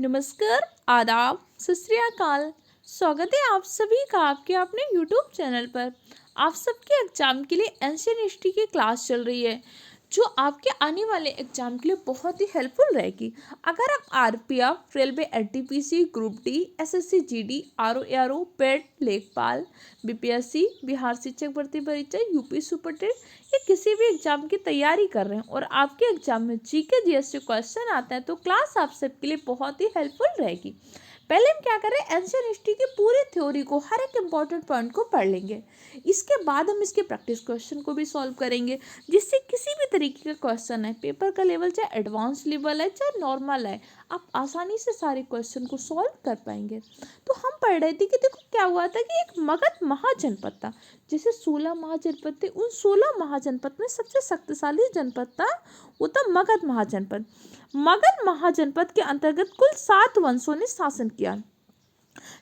नमस्कार, आदाब, सत श्री अकाल। स्वागत है आप सभी का आपके अपने यूट्यूब चैनल पर। आप सबके एग्जाम के लिए एंशियंट हिस्ट्री की क्लास चल रही है, जो आपके आने वाले एग्जाम के लिए बहुत ही हेल्पफुल रहेगी। अगर आप RPF, railway, NTPC, group D, SSC GD, RO, PET, लेखपाल, बीपीएससी, बिहार शिक्षक भर्ती परीक्षा, यूपी सुपरटेट या किसी भी एग्जाम की तैयारी कर रहे हैं और आपके एग्जाम में जीके जीएस क्वेश्चन आते हैं, तो क्लास आप सबके लिए बहुत ही हेल्पफुल रहेगी। पहले हम क्या करें, एंशियंट हिस्ट्री की पूरी थ्योरी को, हर एक इंपॉर्टेंट पॉइंट को पढ़ लेंगे। इसके बाद हम इसके प्रैक्टिस क्वेश्चन को भी सॉल्व करेंगे, जिससे किसी भी तरीके का क्वेश्चन है, पेपर का लेवल चाहे एडवांस लेवल है चाहे नॉर्मल है, आप आसानी से सारे क्वेश्चन को सॉल्व कर पाएंगे। तो हम पढ़ रहे थे कि देखो क्या हुआ था कि एक मगध महाजनपद था। जैसे 16 महाजनपद थे, उन 16 महाजनपद में सबसे शक्तिशाली जनपद था वो था मगध महाजनपद। मगध महाजनपद के अंतर्गत कुल 7 वंशों ने शासन किया।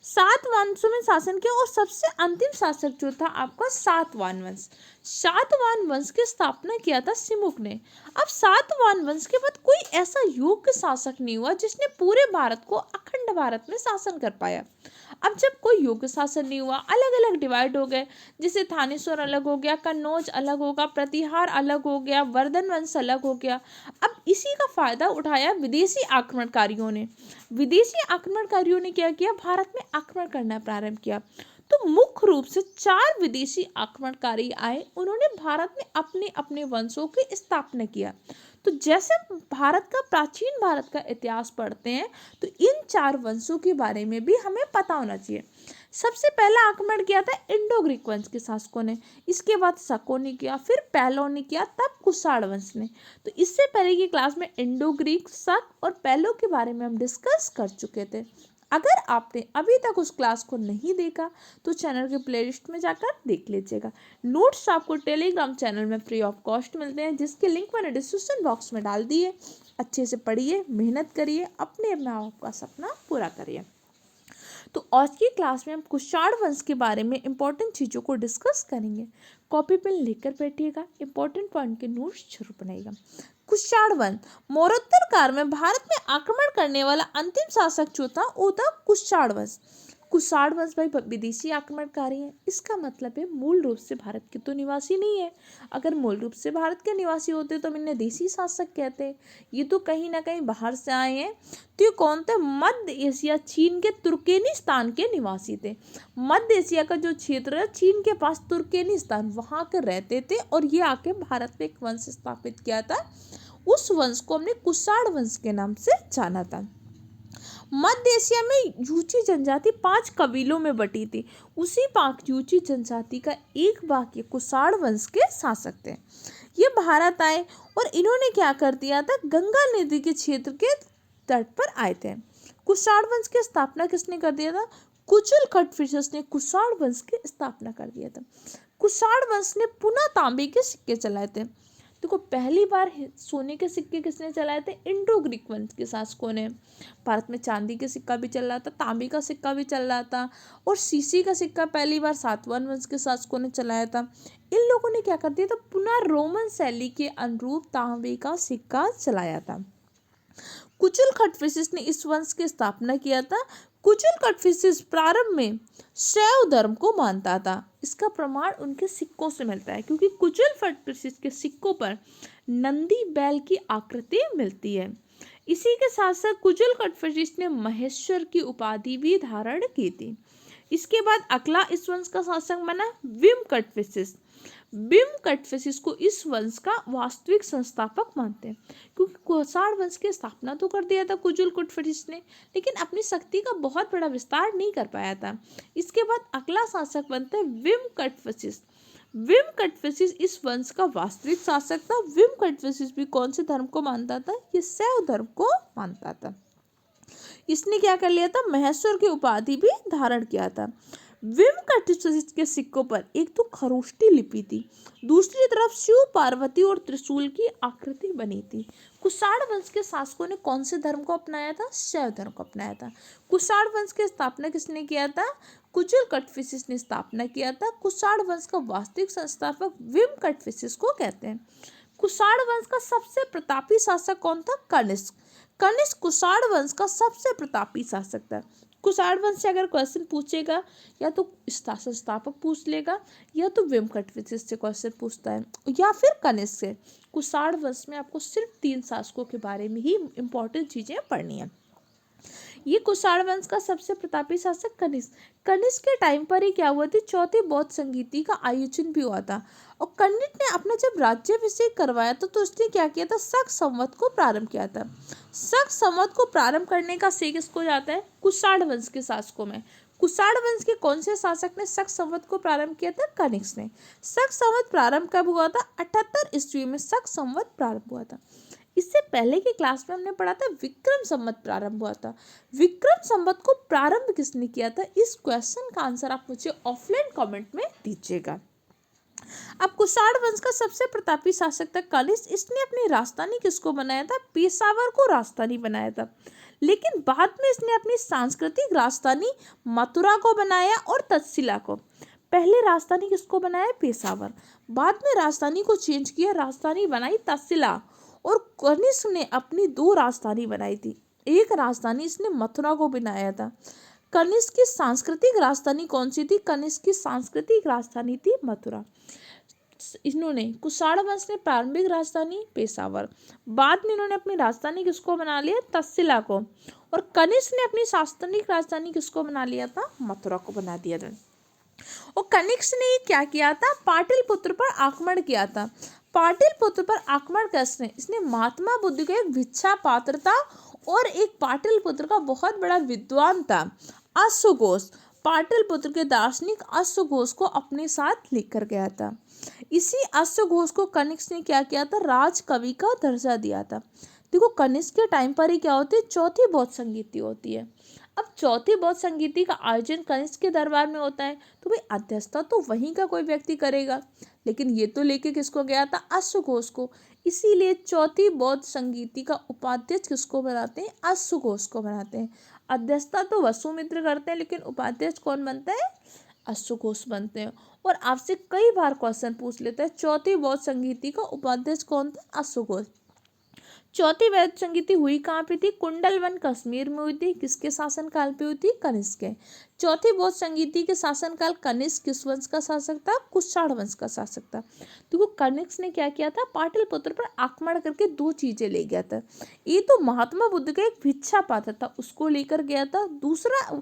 7 वंशों में शासन किया और सबसे अंतिम शासक जो था आपका सातवाहन वंश। सातवाहन वंश की स्थापना किया था सिमुक ने। अब सातवाहन वंश के बाद कोई ऐसा योग्य शासक नहीं हुआ जिसने पूरे भारत को, अखंड भारत में शासन कर पाया। अब जब कोई योग्य शासन नहीं हुआ, अलग अलग डिवाइड हो गए, जैसे थानेश्वर अलग हो गया, कन्नौज अलग होगा, प्रतिहार अलग हो गया, वर्धन वंश अलग हो गया। अब इसी का फायदा उठाया विदेशी आक्रमणकारियों ने। विदेशी आक्रमणकारियों ने क्या किया, भारत में आक्रमण करना प्रारंभ किया। तो मुख्य रूप से 4 विदेशी आक्रमणकारी आए, उन्होंने भारत में अपने अपने वंशों की स्थापना किया। तो जैसे भारत का, प्राचीन भारत का इतिहास पढ़ते हैं, तो इन 4 वंशों के बारे में भी हमें पता होना चाहिए। सबसे पहला आक्रमण किया था इंडो ग्रीक वंश के शासकों ने, इसके बाद शकों ने किया, फिर पैलों ने किया, तब कुषाण वंश ने। तो इससे पहले की क्लास में इंडो ग्रीक, शक और पैलों के बारे में हम डिस्कस कर चुके थे। अगर आपने अभी तक उस क्लास को नहीं देखा तो चैनल के प्लेलिस्ट में जाकर देख लीजिएगा। नोट्स आपको टेलीग्राम चैनल में फ्री ऑफ कॉस्ट मिलते हैं, जिसके लिंक मैंने डिस्क्रिप्शन बॉक्स में डाल दी है। अच्छे से पढ़िए, मेहनत करिए, अपने में आपका सपना पूरा करिए। तो आज की क्लास में हम कुषाण वंश के बारे में इंपॉर्टेंट चीज़ों को डिस्कस करेंगे। कॉपी पेन लेकर बैठिएगा, इंपॉर्टेंट पॉइंट के नोट्स जरूर बनाइएगा। कुषाण वंश, मौर्योत्तर काल में भारत में आक्रमण करने वाला अंतिम शासक जो था वो था कुषाण वंश। कुषाण वंश भाई विदेशी आक्रमणकारी हैं, इसका मतलब है मूल रूप से भारत के तो निवासी नहीं है। अगर मूल रूप से भारत के निवासी होते तो इन्हें देशी शासक कहते। ये तो कहीं ना कहीं बाहर से आए हैं। तो ये कौन थे, मध्य एशिया, चीन के तुर्कमेनिस्तान के निवासी थे। मध्य एशिया का जो क्षेत्र है, चीन के पास तुर्कमेनिस्तान, वहाँ के रहते थे और ये आके भारत में एक वंश स्थापित किया था। उस वंश को हमने कुषाण वंश के नाम से जाना था। मध्य एशिया में यूची जनजाति 5 कबीलों में बटी थी। उसी 5 यूची जनजाति का एक वाक्य कुषाण वंश के शासक थे। ये भारत आए और इन्होंने क्या कर दिया था, गंगा नदी के क्षेत्र के तट पर आए थे। कुषाण वंश की स्थापना किसने कर दिया था, कुचल खटफिशस ने कुषाण वंश की स्थापना कर दिया था। कुषाण वंश ने पुनः तांबे के सिक्के चलाए थे। देखो पहली बार सोने के सिक्के किसने चलाए थे, इंडो ग्रीक वंश के शासकों ने। भारत में चांदी के सिक्का भी चल रहा था, तांबे का सिक्का भी चल रहा था और सीसी का सिक्का पहली बार सातवाहन वंश के शासकों ने चलाया था। इन लोगों ने क्या कर दिया था, पुनः रोमन शैली के अनुरूप तांबे का सिक्का चलाया था। कुचल खटफिशिस ने इस वंश की स्थापना किया था। कुचल खटफिशिस प्रारंभ में शैव धर्म को मानता था। इसका प्रमाण उनके सिक्कों से मिलता है, क्योंकि कुचल खटफिशिस के सिक्कों पर नंदी बैल की आकृति मिलती है। इसी के साथ साथ कुचल खटफिशिस ने महेश्वर की उपाधि भी धारण की थी। इसके बाद अगला इस वंश का शासक बना विम खटफिशिस। बिम कटफिशिस को इस वंश का वास्तविक संस्थापक मानते हैं, क्योंकि कुषाण वंश की स्थापना तो कर दिया था कुचल कटफिशिस ने, लेकिन अपनी शक्ति का बहुत बड़ा विस्तार नहीं कर पाया था। इसके बाद अगला शासक बनता है विम कटफिशिस। विम कटफिशिस इस वंश का वास्तविक शासक था। विम कटफिशिस भी कौन से धर्म को मानता था, ये शैव धर्म को मानता था। इसने क्या कर लिया था, महेश्वर की उपाधि भी धारण किया था। विम कटफिशिस के सिक्कों पर एक तो खरोष्टी लिपि थी, दूसरी तरफ शिव, पार्वती और त्रिशूल की आकृति बनी थी। कुषाण वंश के शासकों ने कौन से धर्म को अपनाया था, शैव धर्म को अपनाया था। कुषाण वंश की स्थापना किसने किया था, कुचल खटफिशिस ने स्थापना किया था। कुषाण वंश का वास्तविक संस्थापक विम कटफिशिस को कहते हैं। कुषाण वंश का सबसे प्रतापी शासक कौन था, कनिष्क। कनिष्क कुषाण वंश का सबसे प्रतापी शासक था। कुषाण वंश से अगर क्वेश्चन पूछेगा या तो संस्थापक पूछ लेगा या तो व्यंकटविजय से क्वेश्चन पूछता है या फिर कनिष्क से। कुषाण वंश में आपको सिर्फ 3 शासकों के बारे में ही इंपॉर्टेंट चीजें पढ़नी है। ये कुषाण वंश का सबसे प्रतापी शासक कनिष्क। कनिष्क के टाइम पर ही क्या हुआ थी, चौथी बौद्ध संगीति का आयोजन भी हुआ था। और कनिष्क ने अपना जब राज्याभिषेक करवाया था तो उसने क्या किया था, शक संवत को प्रारंभ किया था। शक संवत को प्रारंभ करने का श्रेय किसको जाता है, कुषाण वंश के शासकों में। कुषाण वंश के कौन से शासक ने शक संवत को प्रारंभ किया था, कनिष्क ने। शक संवत प्रारंभ कब हुआ था, 78 ईस्वी में शक संवत प्रारंभ हुआ था। इससे पहले की क्लास में हमने पढ़ा था विक्रम संवत प्रारंभ हुआ था। विक्रम संवत को प्रारंभ किसने किया था, इस क्वेश्चन का आंसर आप मुझे ऑफलाइन कमेंट में दीजिएगा। अब कुषाण वंश का सबसे प्रतापी शासक था कनिष्क। इसने अपनी राजधानी किसको बनाया था, पेशावर को राजधानी बनाया था। लेकिन बाद में इसने अपनी सांस्कृतिक राजधानी मथुरा को बनाया और तक्षशिला को। पहले राजधानी किसको बनाया, पेशावर। बाद में राजधानी को चेंज किया, राजधानी बनाई तक्षशिला। और कनिष्क ने अपनी 2 राजधानी बनाई थी। एक राजधानी इसने मथुरा को बनाया था। कनिष्क की सांस्कृतिक राजधानी कौन सी थी, कनिष्क की सांस्कृतिक राजधानी थी मथुरा। इन्होंने कुषाण वंश ने प्रारंभिक राजधानी पेशावर, बाद में इन्होंने अपनी राजधानी किसको बना लिया, तक्षशिला को। और कनिष्क ने अपनी सांस्कृतिक राजधानी किसको बना लिया था, मथुरा को बना दिया था। और कनिष्क ने क्या किया था, पाटलिपुत्र पर आक्रमण किया था। पाटलिपुत्र पर आक्रमण कैसे, इसने महात्मा बुद्ध का एक भिक्षा पात्र था और एक पाटलिपुत्र का बहुत बड़ा विद्वान था, अश्वघोष। पाटलिपुत्र के दार्शनिक अश्वघोष को अपने साथ लेकर गया था। इसी अश्वघोष को कनिष्क ने क्या किया था, राजकवि का दर्जा दिया था। देखो कनिष्क के टाइम पर ही क्या होती है, चौथी बौद्ध संगीति होती है। अब चौथी बौद्ध संगीति का आयोजन कनिष्क के दरबार में होता है, तो भाई अध्यक्षता तो वहीं का कोई व्यक्ति करेगा। लेकिन ये तो लेके किसको गया था, अश्वघोष को। इसीलिए चौथी बौद्ध संगीति का उपाध्यक्ष किसको बनाते हैं, अश्वघोष को बनाते हैं। अध्यक्षता तो वसुमित्र करते हैं, लेकिन उपाध्यक्ष कौन बनता है, अश्वघोष बनते हैं। और आपसे कई बार क्वेश्चन पूछ लेते हैं, चौथी बौद्ध संगीति का उपाध्यक्ष कौन था, अश्वघोष। चौथी बौद्ध संगीति हुई कहाँ पे थी, कुंडलवन कश्मीर में हुई थी। किसके शासनकाल पे हुई थी, कनिष्क के। चौथी बौद्ध संगीति के शासनकाल कनिष्क किस वंश का शासक था, कुषाण वंश का शासक था। देखो कनिष्क ने क्या किया था, पाटलिपुत्र पर आक्रमण करके 2 चीजें ले गया था। ये तो महात्मा बुद्ध का एक भिक्षा पात्र था, उसको लेकर गया था। दूसरा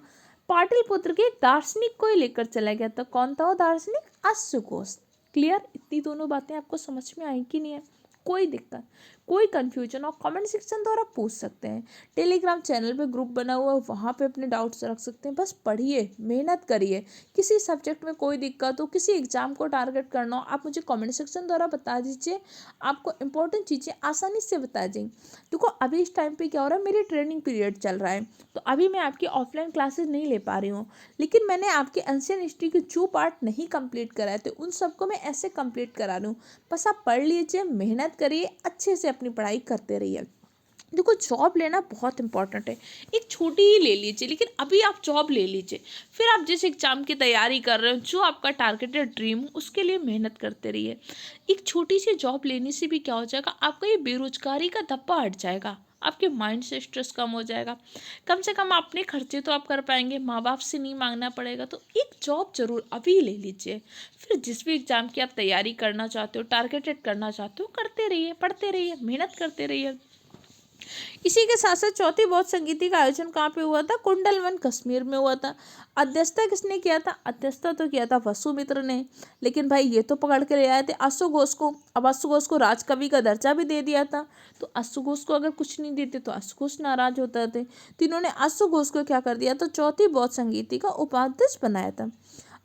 पाटलिपुत्र के एक दार्शनिक को ही लेकर चला गया था। कौन था वो दार्शनिक, अश्वघोष। क्लियर, इतनी दोनों बातें आपको समझ में आई कि नहीं है, कोई दिक्कत, कोई कंफ्यूजन और कमेंट सेक्शन द्वारा पूछ सकते हैं। टेलीग्राम चैनल पे ग्रुप बना हुआ है, वहाँ पे अपने डाउट्स रख सकते हैं। बस पढ़िए, मेहनत करिए। किसी सब्जेक्ट में कोई दिक्कत हो, किसी एग्जाम को टारगेट करना हो, आप मुझे कमेंट सेक्शन द्वारा बता दीजिए। आपको इंपॉर्टेंट चीज़ें आसानी से बता देंगे। देखो अभी इस टाइम पे क्या हो रहा है, मेरी ट्रेनिंग पीरियड चल रहा है, तो अभी मैं आपकी ऑफलाइन क्लासेस नहीं ले पा रही हूँ। लेकिन मैंने आपके एंशिएंट हिस्ट्री के जो पार्ट नहीं कंप्लीट कराए थे उन सबको मैं ऐसे कंप्लीट करा रही हूँ। बस आप पढ़ लीजिए, मेहनत करिए, अच्छे से अपनी पढ़ाई करते रहिए। देखो जॉब लेना बहुत इंपॉर्टेंट है। एक छोटी ही ले लीजिए, लेकिन अभी आप जॉब ले लीजिए। फिर आप जिस एग्जाम की तैयारी कर रहे हो, जो आपका टारगेटेड ड्रीम, उसके लिए मेहनत करते रहिए। एक छोटी सी जॉब लेने से भी क्या हो जाएगा, आपका ये बेरोजगारी का धब्बा हट जाएगा, आपके माइंड से स्ट्रेस कम हो जाएगा। कम से कम अपने खर्चे तो आप कर पाएंगे, माँ बाप से नहीं मांगना पड़ेगा। तो एक जॉब जरूर अभी ले लीजिए। फिर जिस भी एग्जाम की आप तैयारी करना चाहते हो, टारगेटेड करना चाहते हो, करते रहिए, पढ़ते रहिए, मेहनत करते रहिए। इसी के साथ साथ चौथी बौद्ध संगीति का आयोजन कहाँ पे हुआ था, कुंडलवन कश्मीर में हुआ था। अध्यक्षता किसने किया था, अध्यक्षता तो किया था वसुमित्र ने। लेकिन भाई ये तो पकड़ के ले आए थे अश्वघोष को। अब अश्वघोष को राजकवि का दर्जा भी दे दिया था, तो अश्वघोष को अगर कुछ नहीं देते तो अश्वघोष नाराज होते थे। तो इन्होंने अश्वघोष को क्या कर दिया, तो चौथी बौद्ध संगीति का उपाध्यक्ष बनाया था।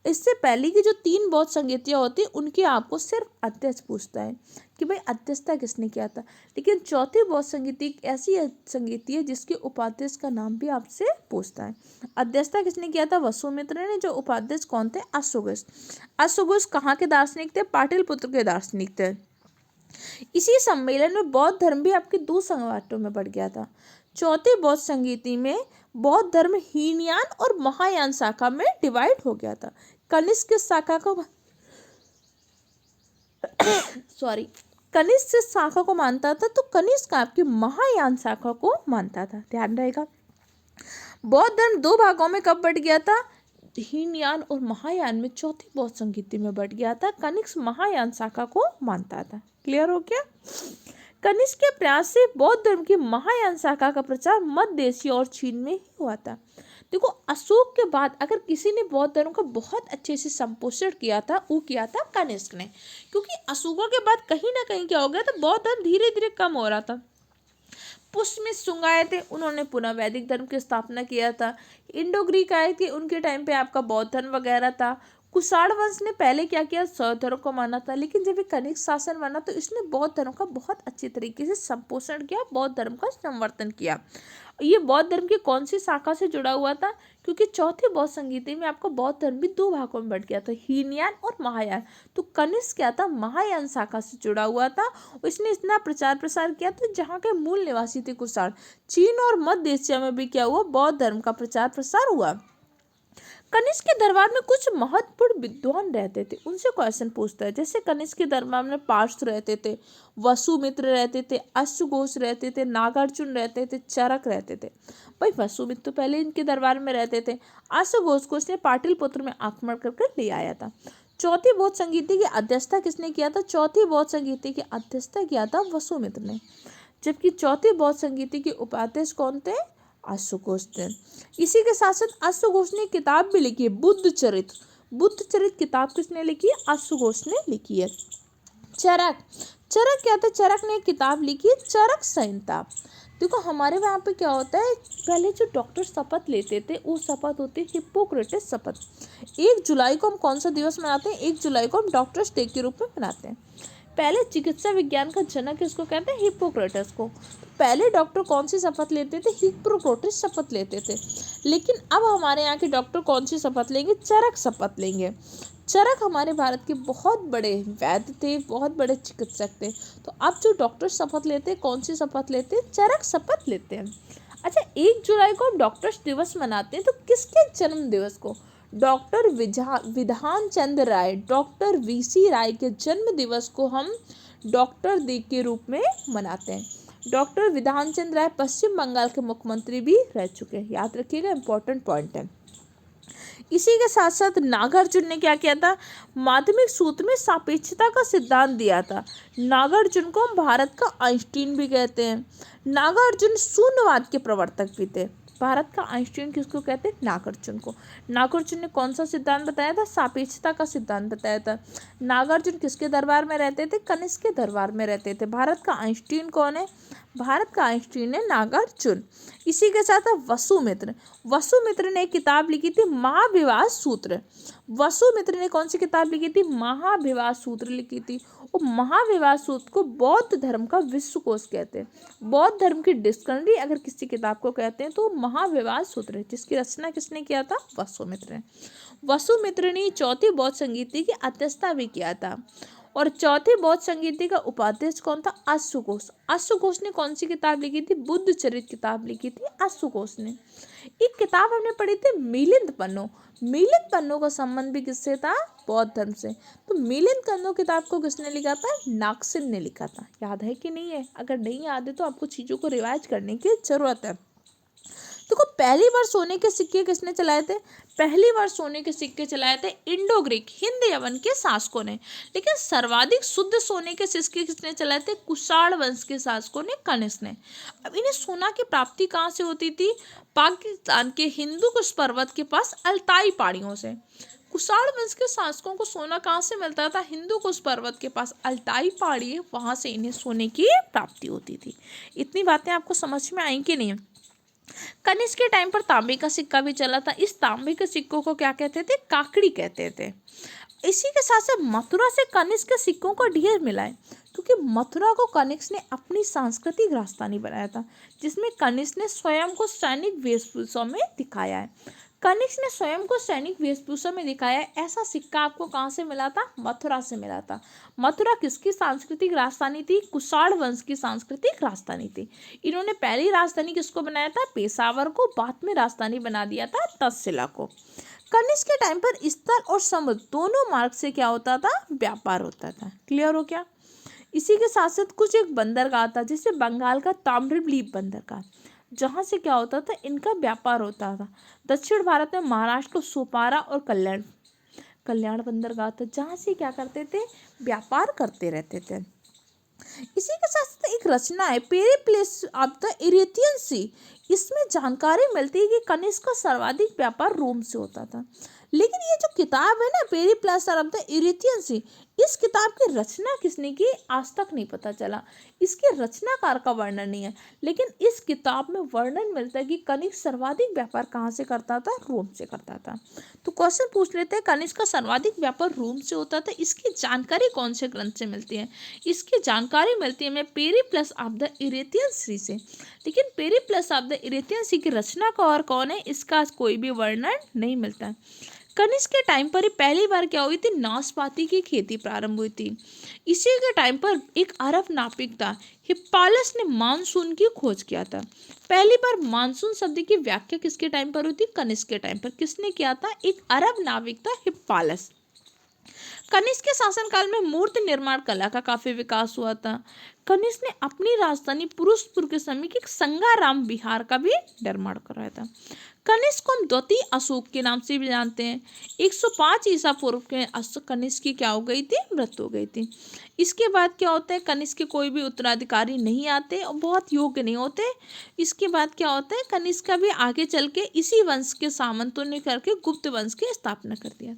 इससे पहले की जो 3 बौद्ध संगीतियाँ होती हैं उनकी आपको सिर्फ अध्यक्ष पूछता है कि भाई अध्यक्षता किसने किया था। लेकिन चौथी बौद्ध संगीति एक ऐसी संगीति है जिसके उपाध्यक्ष का नाम भी आपसे पूछता है। अध्यक्षता किसने किया था, वसुमित्र ने। जो उपाध्यक्ष कौन थे, अश्वघोष। अश्वघोष कहाँ के दार्शनिक थे, पाटलिपुत्र के दार्शनिक थे। इसी सम्मेलन में बौद्ध धर्म भी आपके 2 संघवाटों में बढ़ गया था। चौथी बौद्ध संगीति में बौद्ध धर्म हीनयान और महायान शाखा में डिवाइड हो गया था। कनिष्क शाखा को कनिष्क शाखा को मानता था तो कनिष्क आपकी महायान शाखा को मानता था, ध्यान रहेगा। बौद्ध धर्म दो भागों में कब बट गया था? हीनयान और महायान में चौथी बौद्ध संगीति में बट गया था। कनिष्क महायान शाखा को मानता था। क्लियर हो गया? कनिष्क के प्रयास से बौद्ध धर्म की महायान शाखा का प्रचार मध्य एशिया और चीन में ही हुआ था। देखो, अशोक के बाद अगर किसी ने बौद्ध धर्म का बहुत अच्छे से संपोषण किया था, वो किया था कनिष्क ने, क्योंकि अशोका के बाद कहीं ना कहीं क्या हो गया था, बौद्ध धर्म धीरे धीरे कम हो रहा था। पुष्य में शुंग आए थे, उन्होंने पुनः वैदिक धर्म की स्थापना किया था। इंडो ग्रीक आए थे, उनके टाइम पे आपका बौद्ध धर्म वगैरह था। कुषाण वंश ने पहले क्या किया, सौर धर्म को माना था, लेकिन जब ये कनिष्क शासन बना तो इसने बौद्ध धर्म का बहुत अच्छी तरीके से संपोषण किया, बौद्ध धर्म का संवर्धन किया। ये बौद्ध धर्म की कौन सी शाखा से जुड़ा हुआ था? क्योंकि चौथी बौद्ध संगीति में आपका बौद्ध धर्म भी दो भागों में बट गया था, हीनयान और महायान। तो कनिष्क क्या था, महायान शाखा से जुड़ा हुआ था। इसने इतना प्रचार प्रसार किया था, जहाँ के मूल निवासी थे कुषाण। चीन और मध्य एशिया में भी क्या हुआ, बौद्ध धर्म का प्रचार प्रसार हुआ। कनिष्क के दरबार में कुछ महत्वपूर्ण विद्वान रहते थे, उनसे क्वेश्चन पूछता है। जैसे कनिष्क के दरबार में पार्श्व रहते थे, वसुमित्र रहते थे, अश्वघोष रहते थे, नागार्जुन रहते थे, चरक रहते थे। भाई वसुमित्र तो पहले इनके दरबार में रहते थे। अश्वघोष को इसने पाटलिपुत्र में आक्रमण करके ले आया था। चौथी बौद्ध संगीति की अध्यक्षता किसने किया था? चौथी बौद्ध संगीति की अध्यक्षता किया था वसुमित्र ने। जबकि चौथी बौद्ध संगीति के उपाध्यक्ष कौन थे? अश्वघोष थे। इसी के साथ साथ अश्वघोष ने किताब भी लिखी है, बुद्ध चरित्र। बुद्ध चरित्र किताब किसने लिखी है? अश्वघोष ने लिखी है। चरक, चरक क्या था? चरक ने किताब लिखी है, चरक संहिता। देखो, हमारे वहाँ पे क्या होता है, पहले जो डॉक्टर शपथ लेते थे वो शपथ होती है हिप्पोक्रेटिस शपथ। 1 जुलाई को हम कौन सा दिवस मनाते हैं? 1 जुलाई को हम डॉक्टर्स डे के रूप में मनाते हैं। पहले चिकित्सा विज्ञान का जनक किसको कहते हैं? हिप्पोक्रेटस को। तो पहले डॉक्टर कौन सी शपथ लेते थे? हिप्पोक्रेटिस शपथ लेते थे। लेकिन अब हमारे यहाँ के डॉक्टर कौन सी शपथ लेंगे? चरक शपथ लेंगे। चरक हमारे भारत के बहुत बड़े वैद्य थे, बहुत बड़े चिकित्सक थे। तो अब जो डॉक्टर शपथ लेते हैं, कौन सी शपथ लेते हैं? चरक शपथ लेते हैं। अच्छा, 1 जुलाई को हम डॉक्टर्स दिवस मनाते हैं, तो किसके जन्म दिवस को? डॉक्टर विधान चंद्र राय, डॉक्टर वीसी राय के जन्म दिवस को हम डॉक्टर डे के रूप में मनाते हैं। डॉक्टर विधान चंद्र राय पश्चिम बंगाल के मुख्यमंत्री भी रह चुके हैं, याद रखिएगा, इंपॉर्टेंट पॉइंट है। इसी के साथ साथ नागार्जुन ने क्या किया था? माध्यमिक सूत्र में सापेक्षता का सिद्धांत दिया था। नागार्जुन को हम भारत का आइंस्टीन भी कहते हैं। नागार्जुन शून्यवाद के प्रवर्तक भी थे। भारत का आइंस्टीन किसको कहते हैं? नागार्जुन को। नागार्जुन ने कौन सा सिद्धांत बताया था? सापेक्षता का सिद्धांत बताया था। नागार्जुन किसके दरबार में रहते थे? कनिष्क के दरबार में रहते थे। भारत का आइंस्टीन कौन है? भारत का आइंस्टीन है नागार्जुन। इसी के साथ वसुमित्र, वसुमित्र ने एक किताब लिखी थी महाभिवाद सूत्र। वसुमित्र ने कौन सी किताब लिखी थी? महाभिवाद सूत्र लिखी थी। और महाभिवाद सूत्र को बौद्ध धर्म का विश्वकोश कहते हैं। बौद्ध धर्म की डिक्शनरी अगर किसी किताब को कहते हैं तो महाभिवाद सूत्र है, जिसकी रचना किसने किया था? वसुमित्र ने। वसुमित्र ने चौथी बौद्ध संगीति की अध्यक्षता भी किया था। और चौथी बौद्ध संगीति का उपाध्यक्ष कौन था? अश्वघोष। अश्वघोष ने कौन सी किताब लिखी थी? बुद्ध चरित्र किताब लिखी थी अश्वघोष ने। एक किताब हमने पढ़ी थी मिलिंद पन्नो। मिलिंद पन्नो का संबंध भी किससे था? बौद्ध धर्म से। तो मिलिंद पन्नो किताब को किसने लिखा था? नागसेन ने लिखा था। याद है कि नहीं है? अगर नहीं याद है तो आपको चीज़ों को रिवाइज करने की जरूरत है। देखो, पहली बार सोने के सिक्के किसने चलाए थे? पहली बार सोने के सिक्के चलाए थे इंडो ग्रीक हिंद यवन के शासकों ने। लेकिन सर्वाधिक शुद्ध सोने के सिक्के किसने चलाए थे? कुषाण वंश के शासकों ने, कनिष्क ने। अब इन्हें सोना की प्राप्ति कहाँ से होती थी? पाकिस्तान के हिंदू कुश पर्वत के पास अल्ताई पहाड़ियों से। कुषाण वंश के शासकों को सोना कहाँ से मिलता था? हिंदू कुश पर्वत के पास अल्ताई पहाड़ी है, वहां से इन्हें सोने की प्राप्ति होती थी। इतनी बातें आपको समझ में आई कि नहीं? कनिष्क के टाइम पर तांबे का सिक्का भी चला था। इस तांबे के सिक्कों को क्या कहते थे? काकड़ी कहते थे। इसी के साथ साथ मथुरा से कनिष्क के सिक्कों का ढेर मिला है, क्योंकि मथुरा को कनिष्क ने अपनी सांस्कृतिक राजधानी बनाया था, जिसमें कनिष्क ने स्वयं को सैनिक वेशभूषा में दिखाया है। कनिष्क ने स्वयं को सैनिक वेशभूषा में दिखाया है। ऐसा सिक्का आपको कहाँ से मिला था? मथुरा से मिला था। मथुरा किसकी सांस्कृतिक राजधानी थी? कुषाण वंश की सांस्कृतिक राजधानी थी। इन्होंने पहली राजधानी किसको बनाया था? पेशावर को। बाद में राजधानी बना दिया था तक्षशिला को। कनिष्क के टाइम पर स्थल और समुद्र दोनों मार्ग से क्या होता था? व्यापार होता था। क्लियर हो क्या? इसी के साथ साथ कुछ एक बंदरगाह था, जैसे बंगाल का ताम्रलिप्त बंदरगाह, जहाँ से क्या होता था, इनका व्यापार होता था। दक्षिण भारत में महाराष्ट्र को सोपारा और कल्याण कल्याण बंदरगाह था, जहाँ से क्या करते थे, व्यापार करते रहते थे। इसी के साथ साथ एक रचना है पेरिप्लस ऑफ द इरेथियन सी। इसमें जानकारी मिलती है कि कनिष्क का सर्वाधिक व्यापार रोम से होता था। लेकिन ये जो किताब है ना, पेरिप्लस ऑफ द इरेथियन सी, इस किताब की रचना किसने की आज तक नहीं पता चला। इसके रचनाकार का वर्णन नहीं है, लेकिन इस किताब में वर्णन मिलता है कि कनिष्क सर्वाधिक व्यापार कहाँ से करता था, रोम से करता था। तो क्वेश्चन पूछ लेते हैं, कनिष्क का सर्वाधिक व्यापार रोम से होता था, इसकी जानकारी कौन से ग्रंथ से मिलती है। इसकी जानकारी मिलती है हमें पेरिप्लस ऑफ द इरेथियन सी से। लेकिन पेरिप्लस ऑफ द इरेथियन सी की रचनाकार कौन है, इसका कोई भी वर्णन नहीं मिलता है। कनिष्क के टाइम पर ही पहली बार क्या हुई थी, नाशपाती की खेती प्रारंभ हुई थी। इसी के टाइम पर एक अरब नाविक था, हिप्पालस ने मानसून की खोज किया था। पहली बार मानसून शब्द की व्याख्या किसके टाइम पर हुई थी, कनिष्क के टाइम पर। किसने किया था, एक अरब नाविक था, हिप्पालस। कनिष्क के शासनकाल में मूर्ति निर्माण कला का काफी विकास हुआ था। कनिष्क ने अपनी राजधानी पुरुषपुर के समीप एक संगाराम विहार का भी निर्माण कराया था। कनिष्क को हम द्वितीय अशोक के नाम से भी जानते हैं। 105 ईसा पूर्व के कनिष्क की क्या हो गई थी, मृत्यु हो गई थी। इसके बाद क्या होता है, कनिष्क के कोई भी उत्तराधिकारी नहीं आते और बहुत योग्य नहीं होते। इसके बाद क्या होता है, कनिष्क का भी आगे चल के इसी वंश के सामंतों ने करके गुप्त वंश की स्थापना कर दिया।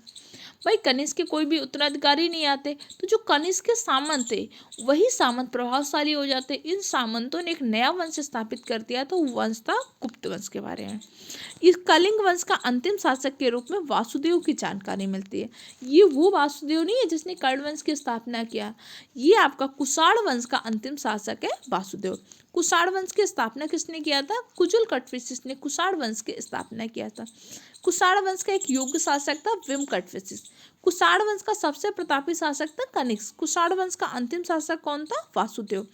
भाई कनिष्क के कोई भी उत्तराधिकारी नहीं आते, तो जो कनिष्क के सामंत थे वही सामंत प्रभावशाली हो जाते। इन सामंतों ने एक नया वंश स्थापित कर दिया, तो वंश था गुप्त वंश के बारे में। इस कलिंग वंश का अंतिम शासक के रूप में वासुदेव की जानकारी मिलती है। ये वो वासुदेव नहीं है जिसने कर्ण वंश की स्थापना किया, ये आपका कुषाण वंश का अंतिम शासक है वासुदेव। कुषाण वंश की स्थापना किसने किया था, कुजुल कटफिशिस ने कुषाण वंश की स्थापना किया था। कुषाण वंश का एक योग्य शासक था विम कटफिशिस। कुषाण वंश का सबसे प्रतापी शासक था कनिष्क। कुषाण वंश का अंतिम शासक कौन था, वासुदेव।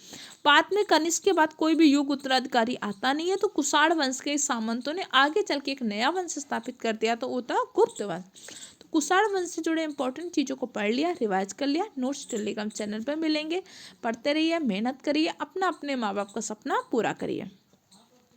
बाद में कनिष्क के बाद कोई भी योग्य उत्तराधिकारी आता नहीं है, तो कुषाण वंश के सामंतों ने आगे चल के एक नया वंश स्थापित कर दिया, तो वो था गुप्त वंश। तो कुषाण वंश से जुड़े इंपॉर्टेंट चीज़ों को पढ़ लिया, रिवाइज कर लिया। नोट्स टेलीग्राम चैनल पर मिलेंगे। पढ़ते रहिए, मेहनत करिए, अपना अपने माँ बाप का सपना पूरा करिए।